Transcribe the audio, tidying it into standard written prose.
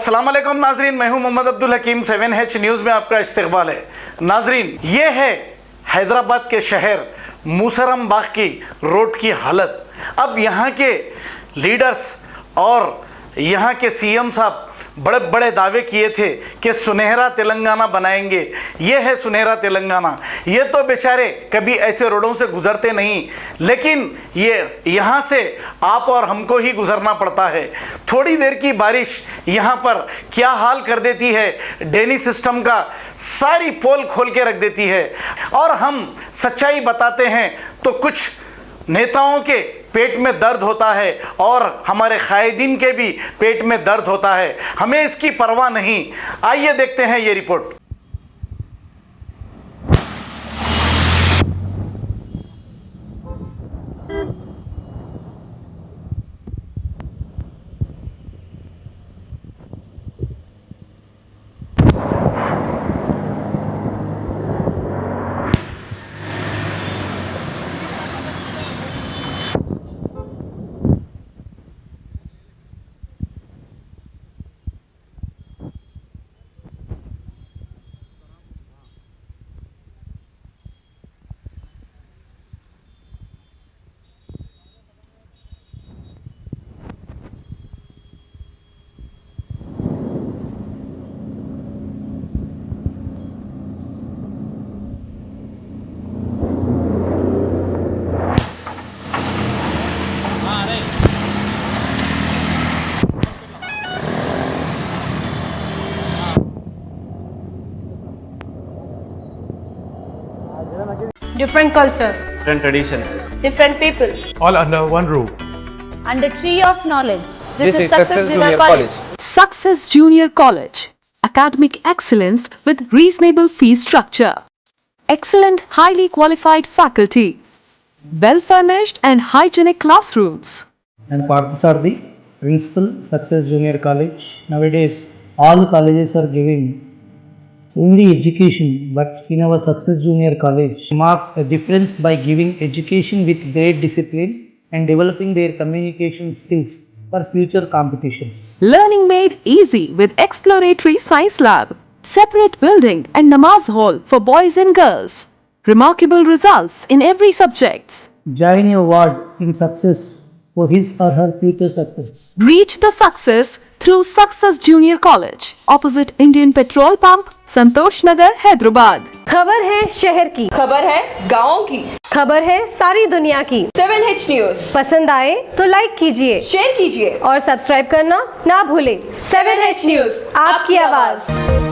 अस्सलाम वालेकुम नाजरीन, मैं हूं मोहम्मद अब्दुल हकीम। 7H न्यूज़ में आपका इस्तकबाल है। नाजरीन, ये है हैदराबाद के शहर मूसरम बाग की रोड की हालत। अब यहाँ के लीडर्स और यहाँ के सीएम साहब बड़े बड़े दावे किए थे कि सुनहरा तेलंगाना बनाएंगे। ये है सुनहरा तेलंगाना। ये तो बेचारे कभी ऐसे रोडों से गुजरते नहीं, लेकिन ये यहाँ से आप और हमको ही गुजरना पड़ता है। थोड़ी देर की बारिश यहाँ पर क्या हाल कर देती है, ड्रेनेज सिस्टम का सारी पोल खोल के रख देती है। और हम सच्चाई बताते हैं तो कुछ नेताओं के पेट में दर्द होता है और हमारे कायदीन के भी पेट में दर्द होता है। हमें इसकी परवाह नहीं। आइए देखते हैं ये report. Different culture, different traditions, different people, all under one roof. And a tree of knowledge. This is Success Junior College. Success Junior College. Academic excellence with reasonable fee structure. Excellent, highly qualified faculty. Well-furnished and hygienic classrooms. And partners are the principal Success Junior College. Nowadays, all colleges are giving only education, but in our Success Junior College marks a difference by giving education with great discipline and developing their communication skills for future competition. Learning made easy with exploratory science lab, separate building and namaz hall for boys and girls. Remarkable results in every subject. Join your ward in success for his or her future success. Reach the success through Success Junior College, opposite Indian Petrol Pump, संतोष नगर, हैदराबाद। खबर है शहर की, खबर है गाँव की, खबर है सारी दुनिया की। 7H न्यूज़ पसंद आए तो लाइक कीजिए, शेयर कीजिए और सब्सक्राइब करना ना भूलें। 7H न्यूज़, आपकी आवाज।